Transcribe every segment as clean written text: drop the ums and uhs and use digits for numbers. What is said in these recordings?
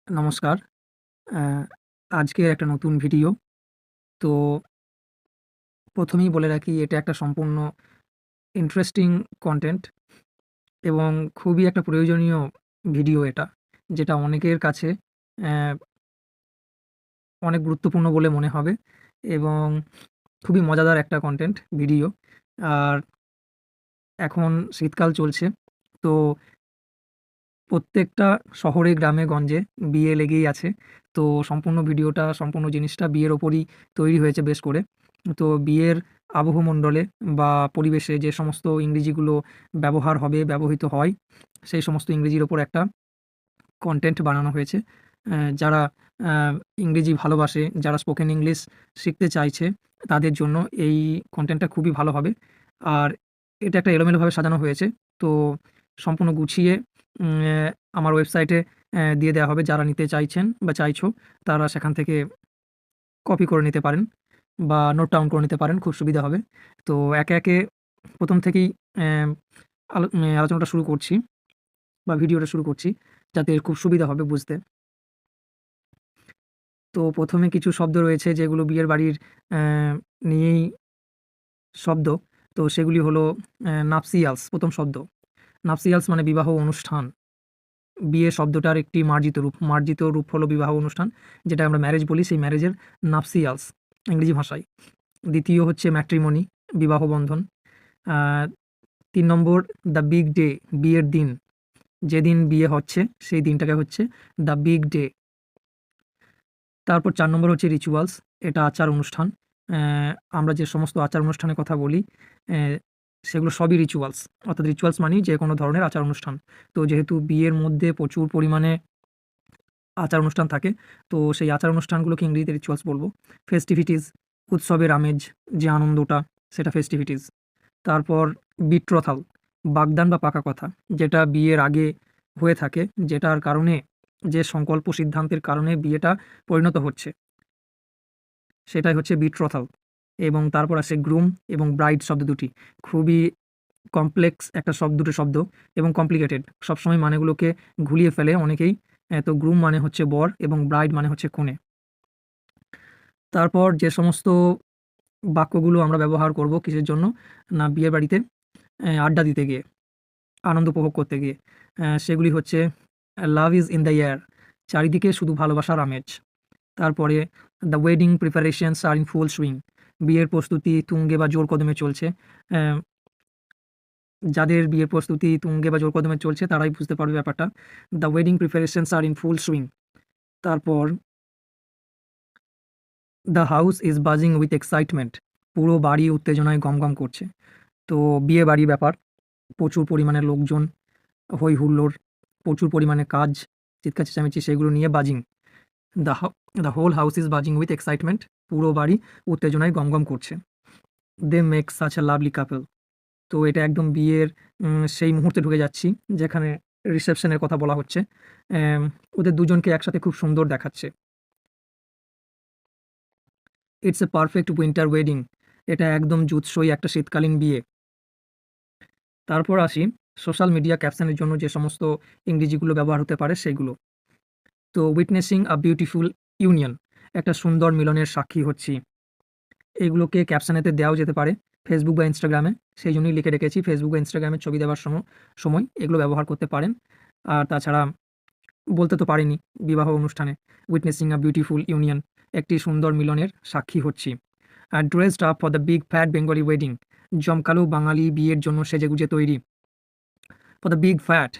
নমস্কার। অ্যা আজকের একটা নতুন ভিডিও। তো ১ম এই বলে রাখি এটা একটা সম্পূর্ণ ইন্টারেস্টিং কনটেন্ট এবং খুবই একটা প্রয়োজনীয় ভিডিও এটা। যেটা অনেকের কাছে অ্যা অনেক গুরুত্বপূর্ণ বলে মনে হবে এবং খুবই মজাদার একটা কনটেন্ট ভিডিও। আর এখন শীতকাল চলছে। তো প্রত্যেকটা শহরে, গ্রামে, গঞ্জে বিয়ে লেগেই আছে। তো সম্পূর্ণ ভিডিওটা, সম্পূর্ণ জিনিসটা বিয়ের ওপরই তৈরি হয়েছে বেশ করে। তো বিয়ের আবহমণ্ডলে বা পরিবেশে যে সমস্ত ইংরেজিগুলো ব্যবহার হবে, ব্যবহৃত হয়, সেই সমস্ত ইংরেজির ওপর একটা কনটেন্ট বানানো হয়েছে। যারা অ্যা ইংরেজি ভালোবাসে, যারা স্পোকেন ইংলিশ শিখতে চাইছে, তাদের জন্য এই কনটেন্টটা খুবই ভালো হবে। আর এটা একটা এলোমেলোভাবে সাজানো হয়েছে। তো সম্পূর্ণ গুছিয়ে আমার ওয়েবসাইটে দিয়ে দেওয়া হবে। যারা নিতে চাইছেন বা চাইছো, তারা সেখান থেকে কপি করে নিতে পারেন বা নোট ডাউন করে নিতে পারেন। খুব সুবিধা হবে। তো একে, একে ১ম থেকেই অ্যা আলোচনাটা শুরু করছি বা ভিডিওটা শুরু করছি, যাতে খুব সুবিধা হবে বুঝতে। তো ১ম এ কিছু শব্দ রয়েছে যেগুলো বিয়ের বাড়ির অ্যা নিয়েই শব্দ। তো সেগুলি হলো নাপসিয়ালস ১ম শব্দ। নাপসিয়ালস মানে বিবাহ অনুষ্ঠান। বিয়ে শব্দটার একটি মার্জিত রূপ। মার্জিত রূপ হলো বিবাহ অনুষ্ঠান। যেটা আমরা ম্যারেজ বলি, সেই ম্যারেজের নাপসিয়ালস ইংরেজি ভাষায়। ২য় হচ্ছে ম্যাট্রিমনি, বিবাহ বন্ধন। আ ৩ নম্বর দ্য বিগ ডে, বিয়ের দিন। যেদিন বিয়ে হচ্ছে সেই দিনটাকে হচ্ছে দ্য বিগ ডে। তারপর ৪ নম্বর হচ্ছে রিচুয়ালস। এটা আচার অনুষ্ঠান। অ্যা আমরা যে সমস্ত আচার অনুষ্ঠানের কথা বলি, অ্যা সেগুলো সবই রিচুয়ালস। অর্থাৎ রিচুয়ালস মানেই যেকোনো ধরনের আচার অনুষ্ঠান। তো যেহেতু বিয়ের মধ্যে প্রচুর পরিমাণে আচার অনুষ্ঠান থাকে, তো সেই আচার অনুষ্ঠানগুলোকে ইংরেজিতে রিচুয়ালস বলব। ফেস্টিভিটিস, উৎসবের আমেজ, যে আনন্দটা, সেটা ফেস্টিভিটিস। তারপর বিট্রোথাল, বাগদান বা পাকা কথা, যেটা বিয়ের আগে হয়ে থাকে, যেটার কারণে, যে সংকল্প সিদ্ধান্তের কারণে বিয়েটা পরিণত হচ্ছে, সেটাই হচ্ছে বিট্রোথাল। এবং তারপর আসে গ্রুম এবং ব্রাইড শব্দ দুটি। খুবই কমপ্লেক্স একটা দুটো শব্দ এবং কমপ্লিকেটেড। সবসময় মানেগুলোকে ঘুলিয়ে ফেলে অনেকেই। তো গ্রুম মানে হচ্ছে বর এবং ব্রাইড মানে হচ্ছে কনে। তারপর যে সমস্ত বাক্যগুলো আমরা ব্যবহার করব কিসের জন্য? না, বিয়ে বাড়িতে আড্ডা দিতে গিয়ে, আনন্দ উপভোগ করতে গিয়ে। সেগুলি হচ্ছে love is in the air, চারিদিকে শুধু ভালোবাসার আমেজ। তারপরে the wedding preparations are in full swing, বিয়ের প্রস্তুতি তুঙ্গে বা জোর কদমে চলছে। অ্যা যাদের বিয়ের প্রস্তুতি তুঙ্গে বা জোর কদমে চলছে তারাই বুঝতে পারবে ব্যাপারটা। The wedding preparations are in full swing. তারপর the house is buzzing with excitement, পুরো বাড়ি উত্তেজনায় গমগম করছে। তো বিয়ে বাড়ির ব্যাপার, প্রচুর পরিমাণে লোকজন, হই হুল্লোড়, প্রচুর পরিমাণে কাজ, চিৎকার চেঁচামেচি, সেগুলো নিয়ে buzzing. The ha the whole house is buzzing with excitement, পুরো বাড়ি উত্তেজনায় গমগম করছে। They make such a lovely couple. তো এটা একদম বিয়ের সেই মুহূর্তে ঢুকে যাচ্ছি যেখানে রিসেপশনের কথা বলা হচ্ছে। ওদের দুজনকে একসাথে খুব সুন্দর দেখাচ্ছে। It's a perfect winter wedding, এটা একদম জুৎসই একটা শীতকালীন বিয়ে। তারপর আসি সোশ্যাল মিডিয়া ক্যাপশনের জন্য যে সমস্ত ইংরেজিগুলো ব্যবহার হতে পারে সেগুলো। তো উইটনেসিং আ বিউটিফুল ইউনিয়ন, একটা সুন্দর মিলনের সাক্ষী হচ্ছি। এগুলোকে ক্যাপশনেতে দেওয়াও যেতে পারে ফেসবুক বা ইনস্টাগ্রামে। সেই জন্যই লিখে রেখেছি ফেসবুক বা ইনস্টাগ্রামে ছবি দেওয়ার সময় এগুলো ব্যবহার করতে পারেন। আর তাছাড়া বলতে তো পারিনি বিবাহ অনুষ্ঠানে উইটনেসিং আ বিউটিফুল ইউনিয়ন, একটি সুন্দর মিলনের সাক্ষী হচ্ছি। আর dressed up for the big fat Bengali wedding, জমকালো বাঙালি বিয়ের জন্য সেজেগুজে তৈরি। For the big fat,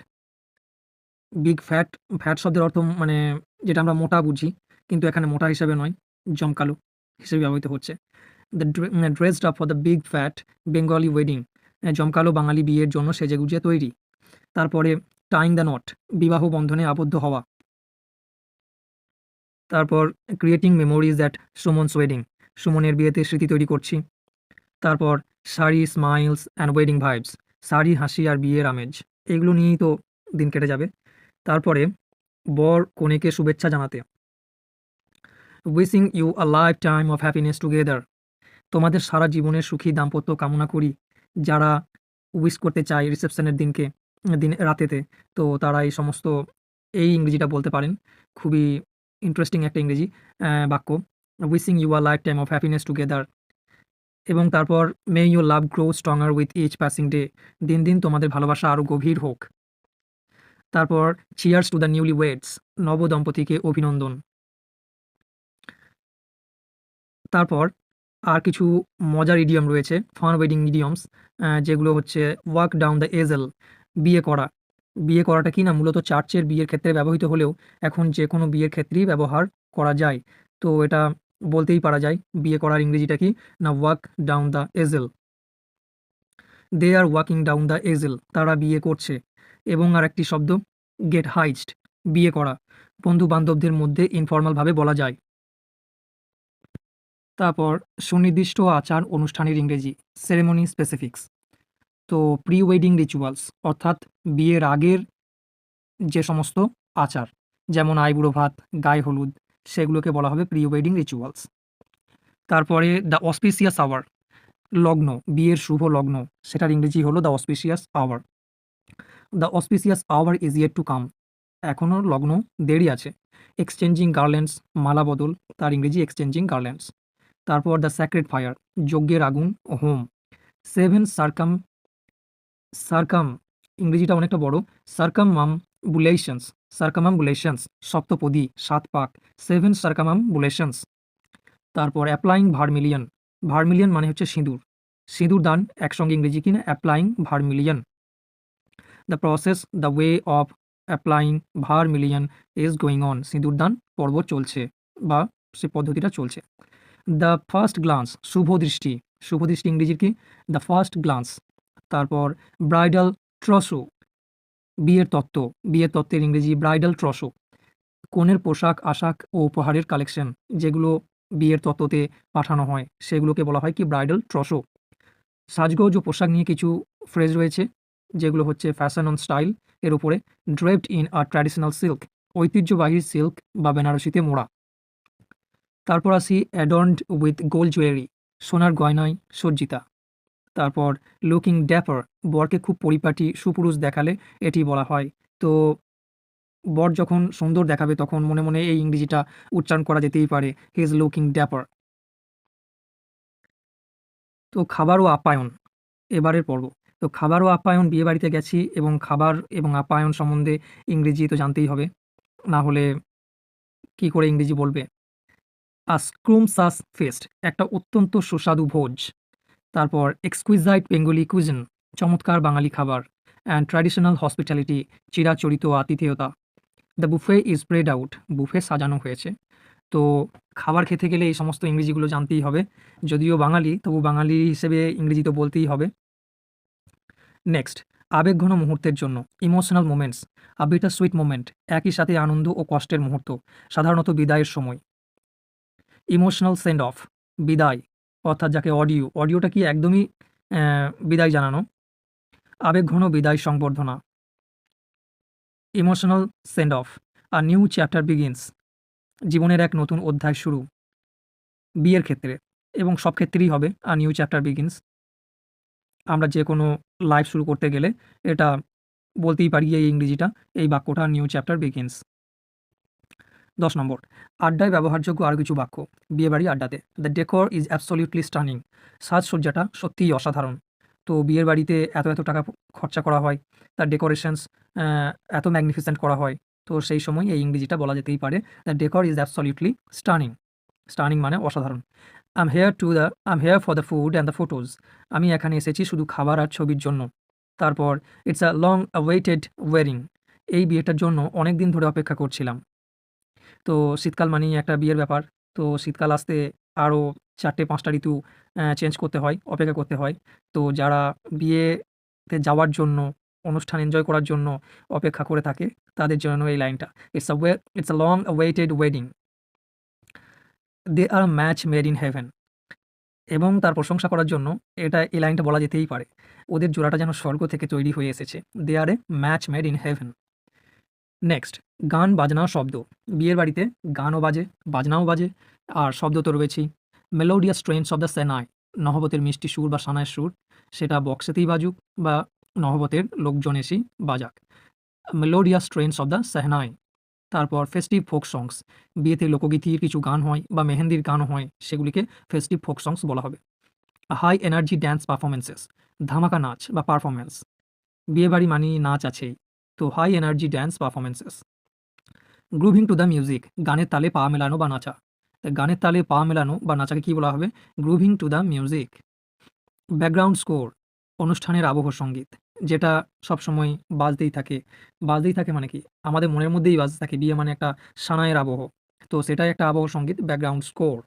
big fat, fat শব্দের অর্থ মানে যেটা আমরা মোটা বুঝি, কিন্তু এখানে মোটা হিসাবে নয়, জমকালো হিসেবে ব্যবহৃত হচ্ছে। The dressed up for the big fat Bengali wedding, জমকালো বাঙালি বিয়ের জন্য সেজেগুজে তৈরি। তারপরে টাইং দ্য নট, বিবাহ বন্ধনে আবদ্ধ হওয়া। তারপর ক্রিয়েটিং মেমোরিজ অ্যাট সুমনস ওয়েডিং, সুমনের বিয়েতে স্মৃতি তৈরি করছি। তারপর sari, smiles and wedding vibes, sari, হাসি আর বিয়ের আমেজ, এগুলো নিয়েই তো দিন কেটে যাবে। তারপরে বর কনেকে শুভেচ্ছা জানাতে, wishing you a lifetime of happiness together, তোমাদের সারা জীবনের সুখী দাম্পত্য কামনা করি। যারা উইশ করতে চায় রিসেপশনের দিন রাতেতে, তো তারা এই সমস্ত এই ইংরেজিটা বলতে পারেন। খুবই ইন্টারেস্টিং একটা ইংরেজি বাক্য। Wishing you a lifetime of happiness together. এবং তারপর may your love grow stronger with each passing day. দিন দিন তোমাদের ভালোবাসা আরও গভীর হোক। তারপর cheers to the newly weds. নব দম্পতিকে অভিনন্দন। তারপর আর কিছু মজার ইডিয়ম রয়েছে, ফান ওয়েডিং ইডিয়মস, যেগুলো হচ্ছে ওয়াক ডাউন দ্য এজেল, বিয়ে করা। বিয়ে করাটা কি না মূলত চার্চের বিয়ের ক্ষেত্রে ব্যবহৃত হলেও এখন যে কোনো বিয়ের ক্ষেত্রেই ব্যবহার করা যায়। তো এটা বলতেই পারা যায় বিয়ে করার ইংরেজিটা কি না walk down the aisle. They are walking down the aisle, তারা বিয়ে করছে। এবং আর একটি শব্দ গেট হাইজড, বিয়ে করা। বন্ধু বান্ধবদের মধ্যে ইনফর্মালভাবে বলা যায়। তারপর সুনির্দিষ্ট আচার অনুষ্ঠানের ইংরেজি সেরেমনি স্পেসিফিক্স। তো প্রি ওয়েডিং রিচুয়ালস অর্থাৎ বিয়ের আগের যে সমস্ত আচার, যেমন আইবুড়ো ভাত, গায়ে হলুদ, সেগুলোকে বলা হবে প্রি ওয়েডিং রিচুয়ালস। তারপরে দ্য অসপিসিয়াস আওয়ার, লগ্ন, বিয়ের শুভ লগ্ন, সেটার ইংরেজি হলো the auspicious hour. The auspicious hour is yet to come, এখনও লগ্ন দেরি আছে। এক্সচেঞ্জিং গার্ল্যান্ডস, মালা বদল, তার ইংরেজি এক্সচেঞ্জিং গার্ল্যান্ডস। তারপর দ্য স্যাক্রেড ফায়ার, যজ্ঞের আগুন, হোম। সেভেন সার্কাম ইংরেজিটা অনেকটা বড়, সার্কামাম্বুলেশনস, সার্কামাম্বুলেশনস, সপ্তপদী, 7 পাক, 7 সার্কামাম্বুলেশনস। তারপর অ্যাপ্লাইং ভার্মিলিয়ন, ভার্মিলিয়ন মানে হচ্ছে সিঁদুর, সিঁদুর দান, একসঙ্গে ইংরেজি কিনা applying vermilion. The process, the way of applying vermilion is going on, সিঁদুর দান পর্ব চলছে বা সে পদ্ধতিটা চলছে। দ্য ফার্স্ট গ্লান্স, শুভ দৃষ্টি, শুভ দৃষ্টি ইংরেজির কি দ্য ফার্স্ট গ্লান্স। তারপর ব্রাইডাল ট্রসো, বিয়ের তত্ত্ব, বিয়ের তত্ত্বের ইংরেজি ব্রাইডাল ট্রসো। কনের পোশাক আশাক ও উপহারের কালেকশন, যেগুলো বিয়ের তত্ত্বতে পাঠানো হয় সেগুলোকে বলা হয় কি ব্রাইডাল ট্রসো। সাজগোজ ও পোশাক নিয়ে কিছু ফ্রেজ রয়েছে, যেগুলো হচ্ছে ফ্যাশন অন স্টাইল এর উপরে, ড্রেপড ইন আ ট্র্যাডিশনাল সিল্ক, ঐতিহ্যবাহী সিল্ক বা বেনারসিতে মোড়া। তারপর আসি অ্যাডর্নড উইথ গোল্ড জুয়েলারি, সোনার গয়নায় সজ্জিতা। তারপর লুকিং ড্যাপার, বরকে খুব পরিপাটি সুপুরুষ দেখালে এটি বলা হয়। তো বর যখন সুন্দর দেখাবে তখন মনে মনে এই ইংরেজিটা উচ্চারণ করা যেতেই পারে, হি ইজ লুকিং ড্যাপার। তো খাবার ও আপ্যায়ন এবারের পর্ব। তো খাবার ও আপ্যায়ন, বিয়ে বাড়িতে গেছি এবং খাবার এবং আপ্যায়ন সম্বন্ধে ইংরেজি তো জানতেই হবে, না হলে কি করে ইংরেজি বলবে। স্ক্রুমসাস ফেস্ট, একটা অত্যন্ত সুস্বাদু ভোজ। তারপর এক্সকুইজাইট বেঙ্গলি কুইজিন, চমৎকার বাঙালি খাবার। অ্যান্ড ট্র্যাডিশনাল হসপিটালিটি, চিরাচরিত আতিথেয়তা। The buffet is spread out, buffet সাজানো হয়েছে। তো খাবার খেতে গেলে এই সমস্ত ইংরেজিগুলো জানতেই হবে, যদিও বাঙালি তবু বাঙালি হিসেবে ইংরেজি তো বলতেই হবে। নেক্সট, আবেগঘন মুহূর্তের জন্য ইমোশনাল মোমেন্টস, আ বিটার সুইট মোমেন্ট, একই সাথে আনন্দ ও কষ্টের মুহূর্ত, সাধারণত বিদায়ের সময়। ইমোশনাল সেন্ড অফ, বিদায়, অর্থাৎ যাকে অডিওটা কি একদমই বিদায় জানানো। আবেগঘন বিদায় সংবর্ধনা। Emotional send of, a new chapter begins, জীবনের এক নতুন অধ্যায় শুরু। বিয়ের ক্ষেত্রে এবং সব ক্ষেত্রেই হবে আ নিউ চ্যাপ্টার বিগিনস। আমরা যে কোনো লাইফ শুরু করতে গেলে এটা বলতেই পারি এই ইংরেজিটা, এই বাক্যটা নিউ চ্যাপ্টার বিগিনস। 10 নম্বর, আড্ডায় ব্যবহারযোগ্য আরও কিছু বাক্য বিয়েবাড়ি আড্ডাতে। The decor is absolutely stunning, সাজসজ্জাটা সত্যিই অসাধারণ। তো বিয়ের বাড়িতে এত এত টাকা খরচা করা হয়, তার ডেকোরেশনস এত ম্যাগনিফিসেন্ট করা হয়, তো সেই সময় এই ইংরেজিটা বলা যেতেই পারে the decor is absolutely stunning. Stunning মানে অসাধারণ। I am here for the food and the photos, আমি এখানে এসেছি শুধু খাবার আর ছবির জন্য। তারপর it's a long awaited wedding, এই বিয়েটার জন্য অনেক দিন ধরে অপেক্ষা করছিলাম। তো শীতকাল মানেই একটা বিয়ের ব্যাপার। তো শীতকাল আসতে আরও 4টে-5টা ঋতু চেঞ্জ করতে হয়, অপেক্ষা করতে হয়। তো যারা বিয়েতে যাওয়ার জন্য, অনুষ্ঠান এনজয় করার জন্য অপেক্ষা করে থাকে, তাদের জন্য এই লাইনটা। It's a long awaited wedding. They are match made in heaven, এবং তার প্রশংসা করার জন্য এই লাইনটা বলা যেতেই পারে। ওদের জোড়াটা যেন স্বর্গ থেকে তৈরি হয়ে এসেছে। They are a match made in heaven. Next, গান বাজনা শব্দ, বিয়ের বাড়িতে গানও বাজে, বাজনাও বাজে, আর শব্দ তো রয়েছেই। মেলোডিয়াস স্ট্রেনস অফ দ্য সেনাই, নহবতের মিষ্টি সুর বা সানাইয়ের সুর, সেটা বক্সেতেই বাজুক বা নহবতের লোকজন এসেই বাজাক। মেলোডিয়াস স্ট্রেনস অফ দ্য সেহনাই, তারপর ফেস্টিভ ফোক সংস, বিয়েতে লোকগীতির কিছু গান হয় বা মেহেন্দির গানও হয়, সেগুলিকে ফেস্টিভ ফোক সংস বলা হবে। হাই এনার্জি ড্যান্স পারফরমেন্সেস, ধামাকা নাচ বা পারফরমেন্স, বিয়েবাড়ি মানেই নাচ আছেই, তো high energy dance performances. Grooving to the music, গানের তালে পা মেলানো বা নাচা, গানের তালে পা মেলানো বা নাচাকে কী বলা হবে? Grooving to the music. Background score, অনুষ্ঠানের আবহ সঙ্গীত, যেটা সবসময় বাজতেই থাকে মানে কি আমাদের মনের মধ্যেই বাজতে থাকে, বিয়ে মানে একটা সানাইয়ের আবহ, তো সেটাই একটা আবহ সঙ্গীত, ব্যাকগ্রাউন্ড স্কোর।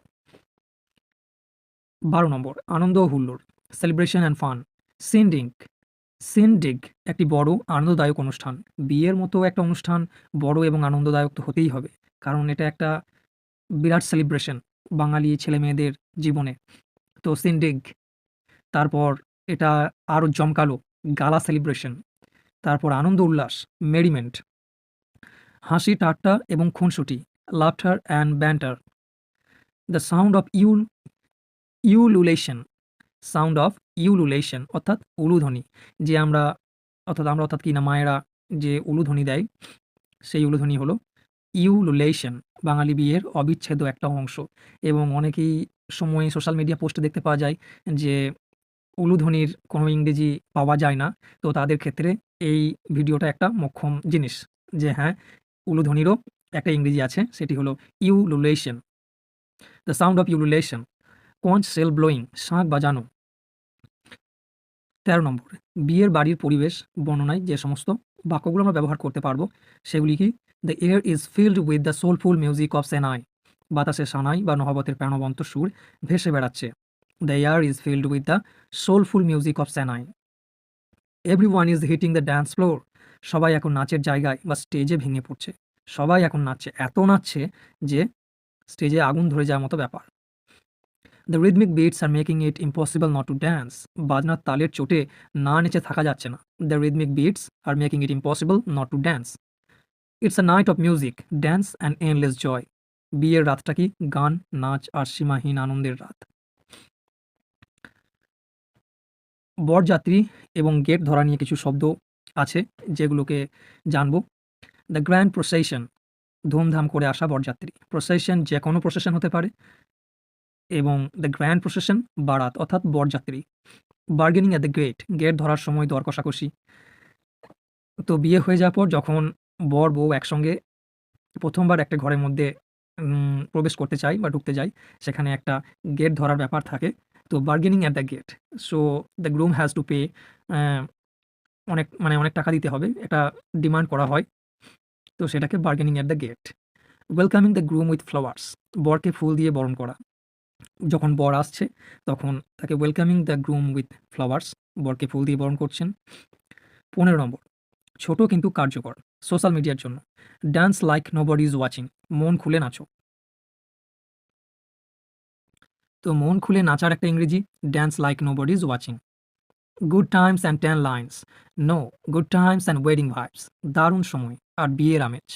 12 নম্বর, আনন্দ ও হুল্লোড়, সেলিব্রেশন অ্যান্ড ফান। সিনডিং, সিনডিগ একটি বড় আনন্দদায়ক অনুষ্ঠান। বিয়ের মতো একটা অনুষ্ঠান বড় এবং আনন্দদায়ক তো হতেই হবে, কারণ এটা একটা বিরাট সেলিব্রেশন বাঙালি ছেলেমেয়েদের জীবনে, তো সিনডিগ। তারপর এটা আরও জমকালো, গালা সেলিব্রেশন। তারপর আনন্দ উল্লাস, মেরিমেন্ট, হাসি ঠাট্টা এবং খুনসুটি, laughter and banter. The sound of ululation, sound of ululation অর্থাৎ উলুধ্বনি, যে আমরা অর্থাৎ কি না মায়েরা যে উলুধ্বনি দেয়, সেই উলুধ্বনি হলো ইউলুলেশন, বাঙালি বিয়ের অবিচ্ছেদ্য একটা অংশ। এবং অনেকেই সময়ে সোশ্যাল মিডিয়া পোস্টে দেখতে পাওয়া যায় যে উলুধ্বনির কোনো ইংরেজি পাওয়া যায় না, তো তাদের ক্ষেত্রে এই ভিডিওটা একটা মোক্ষম জিনিস যে হ্যাঁ, উলুধ্বনিরও একটা ইংরেজি আছে, সেটি হলো ululation. The sound of ululation. Conch shell blowing, শাঁখ বাজানো। 13 নম্বর, বিয়ের বাড়ির পরিবেশ বর্ণনায় যে সমস্ত বাক্যগুলো আমরা ব্যবহার করতে পারবো সেগুলি কি? The air is filled with the soulful music of shehnai, বাতাসে সানাই বা নহবতের প্রাণবন্ত সুর ভেসে বেড়াচ্ছে। The air is filled with the soulful music of shehnai. Everyone is hitting the dance floor, সবাই এখন নাচের জায়গায় বা স্টেজে ভেঙে পড়ছে, সবাই এখন নাচছে, এত নাচছে যে স্টেজে আগুন ধরে যাওয়ার মতো ব্যাপার। The rhythmic beats are making it impossible not to dance, বাজনার তালের চোটে না নেচে থাকা যাচ্ছে না। The rhythmic beats are making it impossible not to dance. It's a night of music, dance and endless joy, বিয়ের রাতটা কি গান, নাচ আর সীমাহীন আনন্দের রাত। বরযাত্রী এবং গেট ধরা নিয়ে কিছু শব্দ আছে যেগুলোকে জানবো। দ্য গ্র্যান্ড প্রসেশন, ধুমধাম করে আসা বরযাত্রী। প্রসেশন যে কোনো প্রসেশন হতে পারে, এবং দ্য গ্র্যান্ড প্রসেশন বারাত অর্থাৎ বরযাত্রী। Bargaining at the gate, gate ধরার সময় দর কষাকষি। তো বিয়ে হয়ে যাওয়ার পর যখন বর বউ একসঙ্গে প্রথমবার একটা ঘরের মধ্যে প্রবেশ করতে চায় বা ঢুকতে যায়, সেখানে একটা গেট ধরার ব্যাপার থাকে, তো bargaining at the gate. So the groom has to pay, অনেক টাকা দিতে হবে, এটা ডিমান্ড করা হয়, তো সেটাকে bargaining at the gate. Welcoming the groom with flowers, বরকে ফুল দিয়ে বরণ করা। যখন বর আসছে তখন তাকে welcoming the groom with flowers, বরকে ফুল দিয়ে বরণ করছেন। 15 নম্বর, ছোট কিন্তু কার্যকর, সোশ্যাল মিডিয়ার জন্য। Dance like nobody is watching, মন খুলে নাচো। তো মন খুলে নাচার একটা ইংরেজি, dance like nobody is watching. Good times and 10 lines, no good times and wedding vibes, দারুণ সময় আর বিয়ের আমেজ।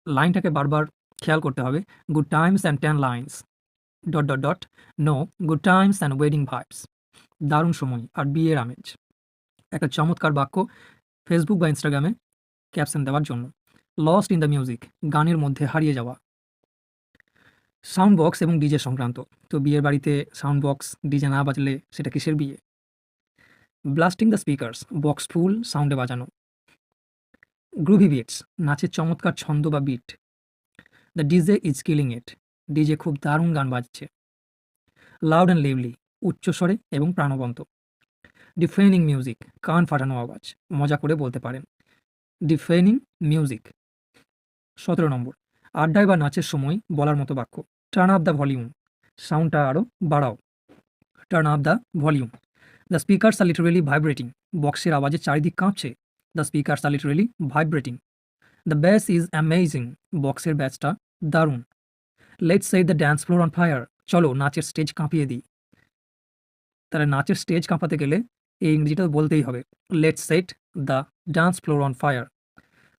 লাইনটাকে বারবার খেয়াল করতে হবে, good times and 10 lines dot dot dot, no good times and wedding vibes, দারুণ সময় আর বিয়ের আমেজ। একটা চমৎকার বাক্য ফেসবুক বা ইনস্টাগ্রামে ক্যাপশন দেওয়ার জন্য। লস্ট ইন দ্য মিউজিক, গানের মধ্যে হারিয়ে যাওয়া। সাউন্ড বক্স এবং ডিজে সংক্রান্ত, তো বিয়ের বাড়িতে সাউন্ড বক্স ডিজে না বাজলে সেটা কিসের বিয়ে? Blasting the speakers, box full সাউন্ডে বাজানো। গ্রুভি বিটস, নাচের চমৎকার ছন্দ বা beat. The DJ is killing it, DJ খুব দারুণ গান বাজছে। লাউড অ্যান্ড লিভলি, উচ্চস্বরে এবং প্রাণবন্ত। ডিফেনিং মিউজিক, কান ফাটানো আওয়াজ, মজা করে বলতে পারেন। ডিফেনিং মিউজিক। 17 নম্বর, আড্ডায় বা নাচের সময় বলার মতো বাক্য। টার্ন আপ দ্য ভলিউম, সাউন্ডটা আরও বাড়াও। Turn up the volume. The speakers are literally vibrating, বক্সের আওয়াজে চারিদিক কাঁপছে। The speakers are literally vibrating. The bass is amazing, বক্সের ব্যাসটা দারুণ। Let's set the dance floor on fire, চলো নাচের স্টেজ কাঁপিয়ে দিই। তাহলে নাচের স্টেজ কাঁপাতে গেলে এই ইংরেজিটা বলতেই হবে, let's set the dance floor on fire.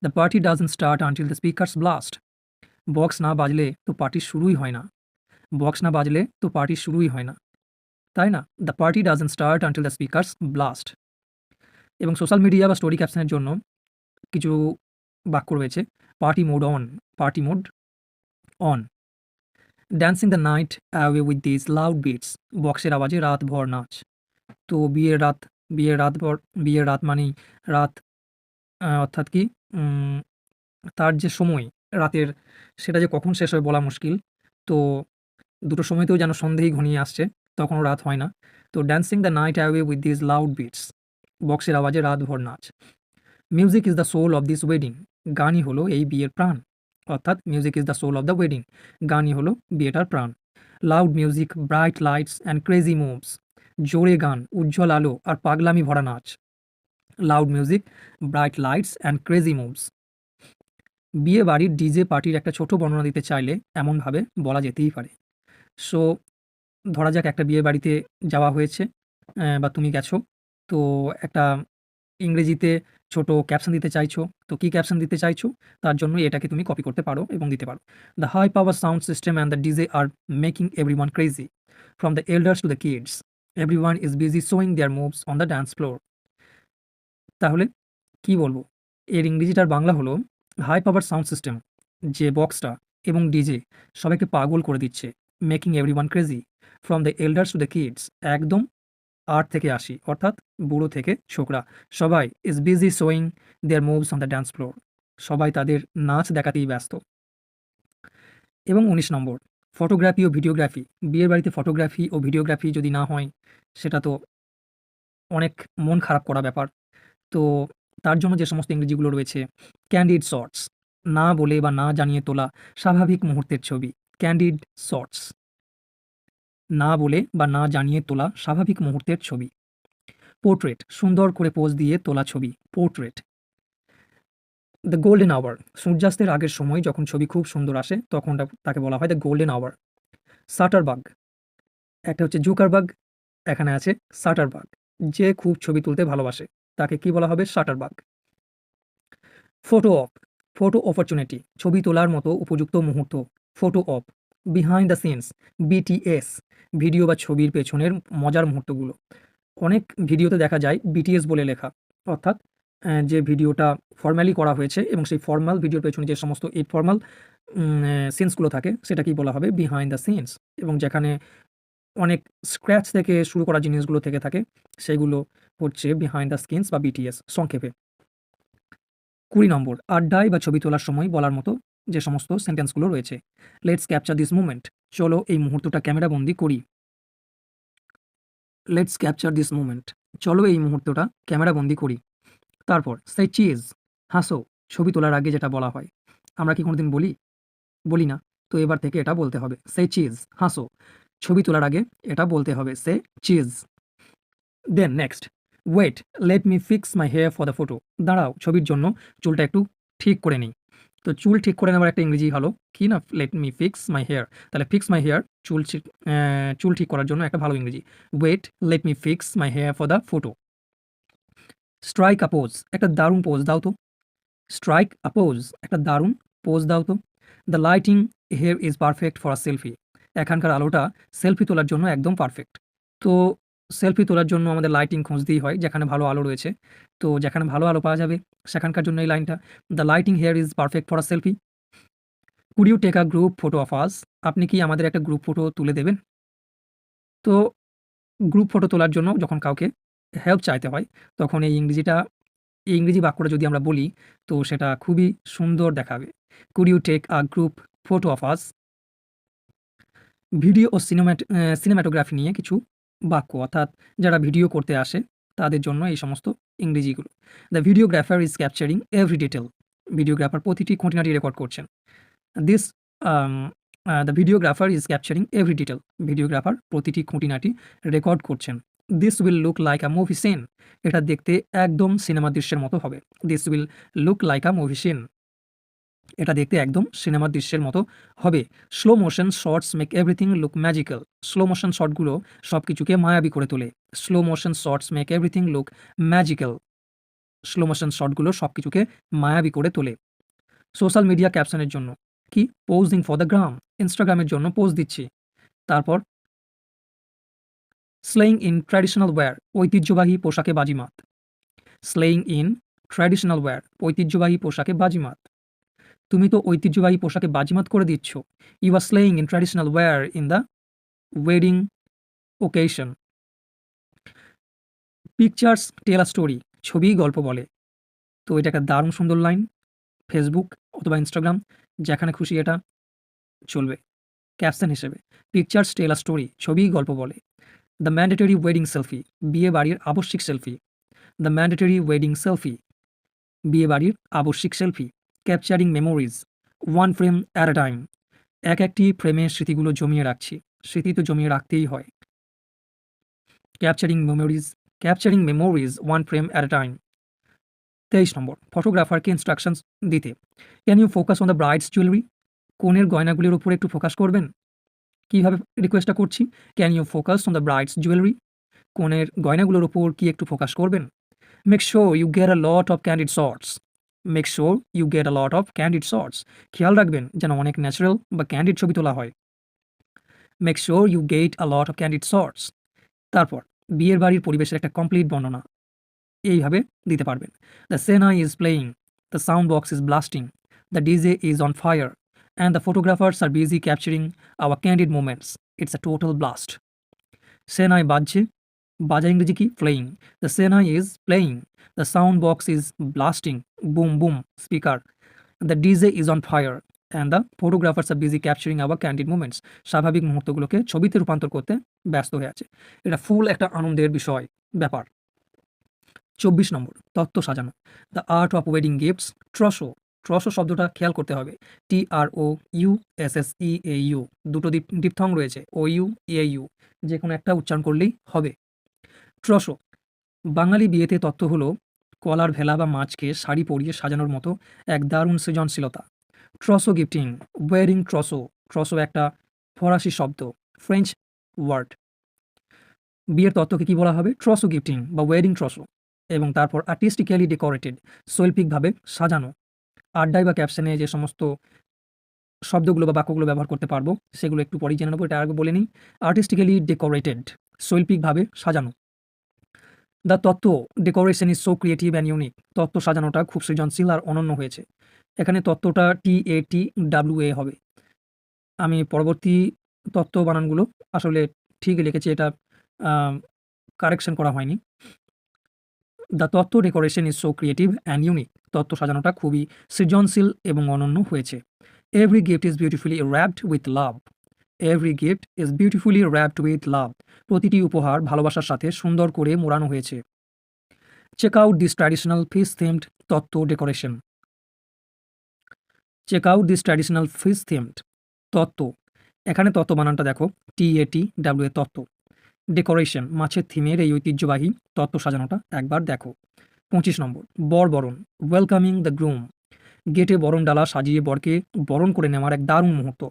The party doesn't start until the speakers blast, box না বাজলে তো পার্টি শুরুই হয় না। বক্স না বাজলে তো পার্টি শুরুই হয় না, তাই না? The party doesn't start until the speakers blast. এবং সোশ্যাল মিডিয়া বা স্টোরি ক্যাপশনের জন্য কিছু বাক্য রয়েছে। Party mode on. Dancing the night away with this loud beats, বক্সের আওয়াজে রাতভর নাচ। তো বিয়ের রাত মানেই রাত, অর্থাৎ কি তার যে সময় রাতের, সেটা যে কখন শেষ হয় বলা মুশকিল। তো দুটো সময়তেও যেন সন্ধেই ঘনিয়ে আসছে, তখনও রাত হয় না। তো dancing the night away with this loud beats, বক্সের আওয়াজে রাতভর নাচ। Music is the soul of this wedding, গানই হলো এই বিয়ের প্রাণ। অর্থাৎ music is the soul of the wedding, গানই হলো বিয়েটার প্রাণ। Loud music, bright lights and crazy moves, জোরে গান, উজ্জ্বল আলো আর পাগলামি ভরা নাচ। Loud music, bright lights and crazy moves. বিয়ে বাড়ির ডিজে পার্টির একটা ছোট বর্ণনা দিতে চাইলে এমনভাবে বলা যেতেই পারে। সো ধরা যাক একটা বিয়ে বাড়িতে যাওয়া হয়েছে, বা তুমি গেছো। তো একটা ইংরেজিতে ছোট ক্যাপশন দিতে চাইছো। তো কী ক্যাপশন দিতে চাইছো, তার জন্য এটাকে তুমি কপি করতে পারো এবং দিতে পারো। The high power sound system and the DJ are making everyone crazy, from the elders to the kids, everyone is busy showing their moves on the dance floor. তাহলে কি বলবো, এর ইংরেজিটার বাংলা হলো হাই পাওয়ার সাউন্ড সিস্টেম, যে বক্সটা এবং DJ সবাইকে পাগল করে দিচ্ছে। Making everyone crazy, from the elders to the kids, একদম ৮ থেকে ৮০, অর্থাৎ বুড়ো থেকে ছোকরা, সবাই is busy showing their moves on the dance floor, সবাই তাদের নাচ দেখাতেই ব্যস্ত। এবং ১৯ নম্বর, ফটোগ্রাফি ও ভিডিওগ্রাফি। বিয়ের বাড়িতে ফটোগ্রাফি ও ভিডিওগ্রাফি যদি না হয়, সেটা তো অনেক মন খারাপ করা ব্যাপার। তো তার জন্য যে সমস্ত ইংরেজিগুলো রয়েছে, ক্যান্ডিড শটস, না বলে বা না জানিয়ে তোলা স্বাভাবিক মুহূর্তের ছবি। ক্যান্ডিড শটস, না বলে বা না জানিয়ে তোলা স্বাভাবিক মুহূর্তের ছবি। পোর্ট্রেট, সুন্দর করে পোজ দিয়ে তোলা ছবি, পোর্ট্রেট। দ্য গোল্ডেন আওয়ার, সূর্যাস্তের আগের সময় যখন ছবি খুব সুন্দর আসে তখন তাকে বলা হয় দ্য গোল্ডেন আওয়ার। শাটারবাগ, একটা হচ্ছে জুকারবাগ, এখানে আছে শাটারবাগ, যে খুব ছবি তুলতে ভালোবাসে তাকে কি বলা হবে, shutterbug. Photo op, photo opportunity, ছবি তোলার মতো উপযুক্ত মুহূর্ত, photo op. Behind the scenes, BTS, video বা ছবির পেছনের মজার মুহূর্তগুলো। অনেক ভিডিওতে দেখা যায় বিটিএস বলে লেখা, অর্থাৎ যে ভিডিওটা ফর্মালি করা হয়েছে এবং সেই ফর্মাল ভিডিওর পেছনে যে সমস্ত ইনফর্মাল সিনসগুলো থাকে সেটাকেই বলা হবে বিহাইন্ড দ্য সিনস, এবং যেখানে অনেক স্ক্র্যাচ থেকে শুরু করা জিনিসগুলো থেকে থাকে সেগুলো হচ্ছে বিহাইন্ড দ্য স্কিনস বা বিটিএস সংক্ষেপে। ২০ নম্বর, আড্ডায় বা ছবি তোলার সময় বলার মতো যে সমস্ত সেন্টেন্সগুলো রয়েছে। লেটস ক্যাপচার দিস মুমেন্ট, চলো এই মুহূর্তটা ক্যামেরাবন্দি করি। লেটস ক্যাপচার দিস মুমেন্ট, চলো এই মুহূর্তটা ক্যামেরাবন্দি করি। তারপর সে চিজ, হাসো, ছবি তোলার আগে যেটা বলা হয়, আমরা কি কোনোদিন বলি? বলি না। তো এবার থেকে এটা বলতে হবে, সে চিজ, হাসো, ছবি তোলার আগে এটা বলতে হবে, say cheese. Then next, wait, let me fix my hair for the photo, দাঁড়াও ছবির জন্য চুলটা একটু ঠিক করে নিই। তো চুল ঠিক করে নেওয়ার একটা ইংরেজি হলো কি না, let me fix my hair. তাহলে ফিক্স মাই হেয়ার, চুল ঠিক করার জন্য একটা ভালো ইংরেজি। Wait, let me fix my hair for the photo. Strike a pose, একটা দারুণ পোজ দাও তো। স্ট্রাইক আ পোজ, একটা দারুণ পোজ দাও তো। The lighting here is perfect for a selfie, এখানকার আলোটা সেলফি তোলার জন্য একদম পারফেক্ট। তো সেলফি তোলার জন্য আমাদের লাইটিং খুঁজতেই হয় যেখানে ভালো আলো রয়েছে। তো যেখানে ভালো আলো পাওয়া যাবে সেখানকার জন্য এই লাইনটা, the lighting here is perfect for a selfie. Could you take a group photo of us, আপনি কি আমাদের একটা গ্রুপ ফটো তুলে দেবেন? তো গ্রুপ ফটো তোলার জন্য যখন কাউকে হেল্প চাইতে হয় তখন এই ইংরেজি বাক্যটা যদি আমরা বলি তো সেটা খুবই সুন্দর দেখাবে। Could you take a group photo of us. Video ও সিনেমাটোগ্রাফি নিয়ে কিছু বাক্য, অর্থাৎ যারা ভিডিও করতে আসে তাদের জন্য এই সমস্ত ইংরেজিগুলো। The videographer is capturing every detail, videographer প্রতিটি খুঁটিনাটি রেকর্ড করছেন। This the videographer is capturing every detail, videographer প্রতিটি খুঁটিনাটি রেকর্ড করছেন। This will look like a movie scene, এটা দেখতে একদম সিনেমার দৃশ্যের মতো হবে। This will look like a movie scene, এটা দেখতে একদম সিনেমার দৃশ্যের মতো হবে। Slow motion shots make everything look magical, slow motion শটগুলো সব কিছুকে মায়াবী করে তোলে। Slow motion shots make everything look magical, slow motion শটগুলো সব কিছুকে মায়াবী করে তোলে। সোশ্যাল মিডিয়া ক্যাপশনের জন্য কি, পোজিং ফর দ্য গ্রাম, ইনস্টাগ্রামের জন্য পোজ দিচ্ছি। তারপর স্লেইং ইন ট্র্যাডিশনাল ওয়্যার, ঐতিহ্যবাহী পোশাকে বাজিমাত। স্লেইং ইন ট্র্যাডিশনাল ওয়্যার, ঐতিহ্যবাহী পোশাকে বাজিমাত। তুমি তো ঐতিহ্যবাহী পোশাকে বাজিমাত করে দিচ্ছ। You are slaying in traditional wear in the wedding occasion. Pictures tell a story, ছবিই গল্প বলে। তো এটা একটা দারুণ সুন্দর লাইন। ফেসবুক অথবা ইনস্টাগ্রাম যেখানে খুশি এটা চলবে ক্যাপশন হিসেবে। পিকচার্স টেল আ স্টোরি, ছবিই গল্প বলে। দ্য ম্যান্ডেটরি ওয়েডিং সেলফি, বিয়ে বাড়ির আবশ্যিক selfie. The mandatory wedding selfie, বিয়ে বাড়ির আবশ্যিক selfie. Capturing memories one frame at a time, এক একটি ফ্রেমে স্মৃতিগুলো জমিয়ে রাখছি। স্মৃতি তো জমিয়ে রাখতেই হয়। Capturing memories one frame at a time. 23 নম্বর, ফটোগ্রাফারকে ইনস্ট্রাকশনস দিতে। Can you focus on the bride's jewellery, কনের গয়নাগুলির উপর একটু ফোকাস করবেন। কীভাবে রিকোয়েস্টটা করছি? Can you focus on the bride's jewellery, কনের গয়নাগুলোর উপর কি একটু ফোকাস করবেন। Make sure you get a lot of candid shots, make sure you get a lot of candid shots, খেয়াল রাখবেন যেন অনেক ন্যাচারাল বা ক্যান্ডিড ছবি তোলা হয়। Make sure you get a lot of candid shots. তারপর বিয়ের বাড়ির পরিবেশের একটা কমপ্লিট বর্ণনা এইভাবে দিতে পারবেন। The shehnai is playing, the sound box is blasting, the DJ is on fire, and the photographers are busy capturing our candid moments, it's a total blast. Shehnai বাজছে, বাজা ইংরেজি কি? Playing. The shehnai is playing, the sound box is blasting, boom boom speaker, the DJ is on fire, and the photographers are busy capturing our candid moments, স্বাভাবিক মুহূর্তগুলোকে ছবিতে রূপান্তর করতে ব্যস্ত হয়ে আছে। এটা ফুল একটা আনন্দের ব্যাপার। 24 নম্বর, তত্ত্ব সাজানো। The art of wedding gifts trousseau. Trousseau শব্দটা খেয়াল করতে হবে। TROUSSEAU, দুটো ডিপথং রয়েছে, OU AU, যে কোনো একটা উচ্চারণ করলেই হবে। ট্রসো, বাঙালি বিয়েতে তত্ত্ব হলো কলার ভেলা বা মাছকে শাড়ি পরিয়ে সাজানোর মতো এক দারুণ সৃজনশীলতা। ট্রসো গিফটিং, ওয়েডিং ট্রসো। ট্রসো একটা ফরাসি শব্দ, ফ্রেঞ্চ ওয়ার্ড। বিয়ের তত্ত্বকে কি বলা হবে? ট্রসো গিফটিং বা ওয়েডিং ট্রসো। এবং তারপর আর্টিস্টিক্যালি ডেকোরেটেড, শৈল্পিকভাবে সাজানো। আড্ডায় বা ক্যাপশনে যে সমস্ত শব্দগুলো বা বাক্যগুলো ব্যবহার করতে পারবো সেগুলো একটু পরেই জেনে নেবো। এটা আগে বলে নিই। আর্টিস্টিক্যালি ডেকোরেটেড, শৈল্পিকভাবে সাজানো। The tattva decoration is so creative and unique, তত্ত্ব সাজানোটা খুব সৃজনশীল আর অনন্য হয়েছে। এখানে তত্ত্বটা TATWA হবে। আমি পরবর্তী তত্ত্ব বানানগুলো আসলে ঠিক লিখেছি, এটা কারেকশন করা হয়নি। The tattva decoration is so creative and unique, তত্ত্ব সাজানোটা খুবই সৃজনশীল এবং অনন্য হয়েছে। Every gift is beautifully wrapped with love, every gift is beautifully wrapped with love, প্রতিটি উপহার ভালোবাসার সাথে সুন্দর করে মোড়ানো হয়েছে। Check out this traditional fish themed tattva decoration, check out this traditional fish themed tattva. এখানে তত্ত্ব বানানটা দেখো, TATWA, তত্ত্ব। ডেকোরেশন, মাছের থিমের এই ঐতিহ্যবাহী তত্ত্ব সাজানোটা একবার দেখো। 25 নম্বর, বরণ। ওয়েলকামিং দ্য গ্রুম, গেটে বরণ ডালা সাজিয়ে বরকে বরণ করে নেওয়ার এক দারুণ মুহূর্ত।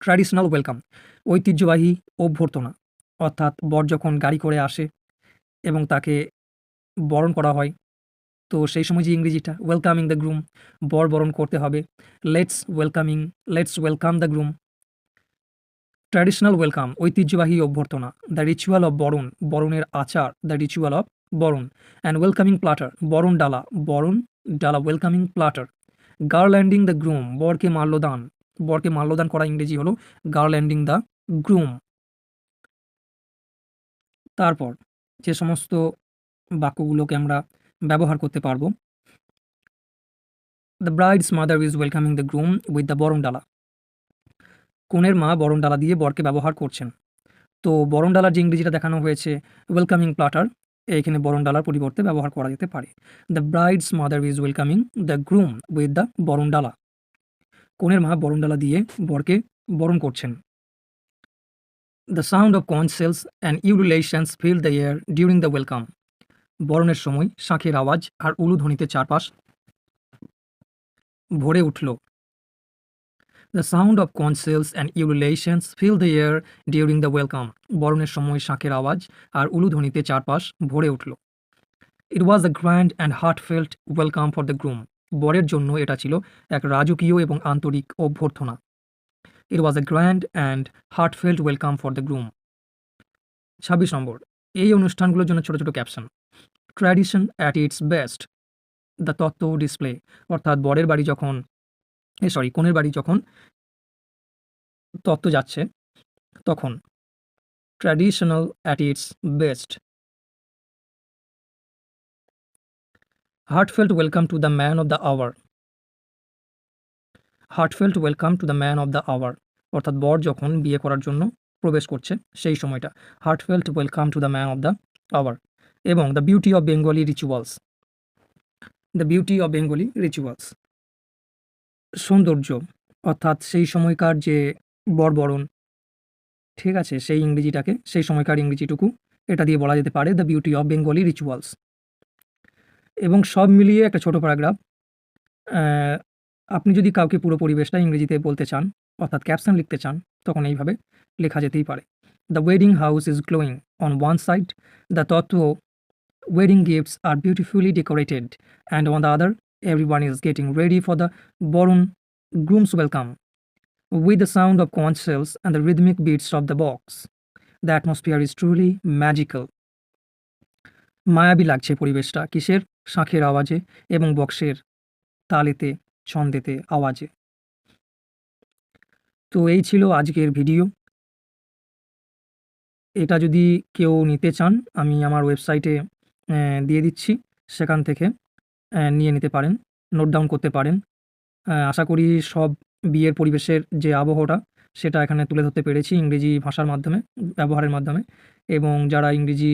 ট্র্যাডিশনাল ওয়েলকাম, ঐতিহ্যবাহী অভ্যর্থনা, অর্থাৎ বর যখন গাড়ি করে আসে এবং তাকে বরণ করা হয়, তো সেই সময় যে ইংরেজিটা ওয়েলকামিং দ্য গ্রুম, বরণ করতে হবে। Let's welcome the groom. Traditional welcome, ঐতিহ্যবাহী অভ্যর্থনা। দ্য রিচুয়াল অফ বরণ, বরণের আচার। দ্য রিচুয়াল অফ বরণ। অ্যান্ড ওয়েলকামিং প্লাটার, বরণ ডালা ওয়েলকামিং প্লাটার। গার্ল্যান্ডিং দ্য গ্রুম, বরকে মাল্যদান করা ইংরেজি হলো গার্ল্যান্ডিং দ্য গ্রুম। তারপর যে সমস্ত বাক্যগুলোকে আমরা ব্যবহার করতে পারবো, the brides mother is welcoming the groom with the বরণ ডালা, কনের মা বরণ ডালা দিয়ে বরকে ব্যবহার করছেন। তো বরণ ডালার যে ইংরেজিটা দেখানো হয়েছে ওয়েলকামিং প্লাটার, এইখানে বরণ ডালার পরিবর্তে ব্যবহার করা যেতে পারে। The brides mother is welcoming the groom with the বরণ ডালা, কনের মা বরণ ডালা দিয়ে বরকে বরণ করছেন। দ্য সাউন্ড অফ কর্ন shells and ululations fill the air during the welcome, বরণের সময় শাঁখের আওয়াজ আর উলুধ্বনিতে চারপাশ ভরে উঠল। দ্য সাউন্ড অফ কর্ন shells and ululations fill the air during the welcome, বরণের সময় শাঁখের আওয়াজ আর উলুধ্বনিতে চারপাশ ভরে উঠল। It was a grand and heartfelt welcome for the groom, বরের জন্য এটা ছিল এক রাজকীয় এবং আন্তরিক অভ্যর্থনা। It was a grand and heartfelt welcome for the groom. 26 নম্বর, এই অনুষ্ঠানগুলোর জন্য ছোট ছোট caption. Tradition at its best, the তত্ত্ব ডিসপ্লে, অর্থাৎ বরের বাড়ি যখন কনের বাড়ি যখন তত্ত্ব যাচ্ছে তখন traditional at its best. Heartfelt welcome to the man of the hour. Heartfelt welcome to the man of the hour, অর্থাৎ বর যখন বিয়ে করার জন্য প্রবেশ করছে সেই সময়টা। Heartfelt welcome to the man of the hour. এবং the beauty of Bengali rituals. The beauty of Bengali rituals, সৌন্দর্য, অর্থাৎ সেই সময়কার যে বরবরণ, ঠিক আছে, সেই ইংরেজিটাকে, সেই সময়কার ইংরেজিটুকু এটা দিয়ে বলা যেতে পারে the beauty of Bengali rituals. এবং সব মিলিয়ে একটা ছোট প্যারাগ্রাফ। আপনি যদি কাউকে পুরো পরিবেশটা ইংরেজিতে বলতে চান, অর্থাৎ ক্যাপশন লিখতে চান, তখন এইভাবে লেখা যেতেই পারে। The wedding house is glowing on one side, the তত্ত্ব wedding gifts are beautifully decorated, and on the other, everyone is getting ready for the Boron groom's welcome. With the sound of conch shells and the rhythmic beats of the box, the atmosphere is truly magical. মায়াবী লাগছে পরিবেশটা, কিসের? শাঁখের আওয়াজে এবং বক্সের তালেতে, ছন্দেতে, আওয়াজে। তো এই ছিল আজকের ভিডিও। এটা যদি কেউ নিতে চান, আমি আমার ওয়েবসাইটে দিয়ে দিচ্ছি, সেখান থেকে নিয়ে নিতে পারেন, নোট ডাউন করতে পারেন। আশা করি সব বিয়ের পরিবেশের যে আবহটা সেটা এখানে তুলে ধরতে পেরেছি ইংরেজি ভাষার মাধ্যমে, ব্যবহারের মাধ্যমে। এবং যারা ইংরেজি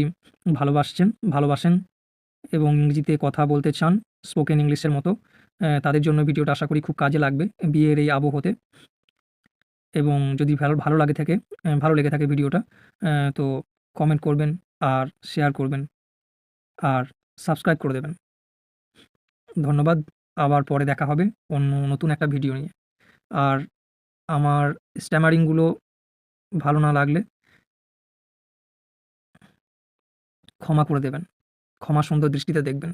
ভালোবাসেন এবং ইংরেজিতে কথা বলতে চান স্পোকেন ইংলিশের মতো, তাদের জন্য ভিডিওটা আশা করি খুব কাজে লাগবে বিয়ের এই আবহতে। এবং যদি ভালো লেগে থাকে ভিডিওটা, তো কমেন্ট করবেন আর শেয়ার করবেন আর সাবস্ক্রাইব করে দেবেন। ধন্যবাদ। আবার পরে দেখা হবে অন্য নতুন একটা ভিডিও নিয়ে। আর আমার স্ট্যামারিংগুলো ভালো না লাগলে ক্ষমা করে দেবেন। ক্ষমা সুন্দর দৃষ্টিতে দেখবেন।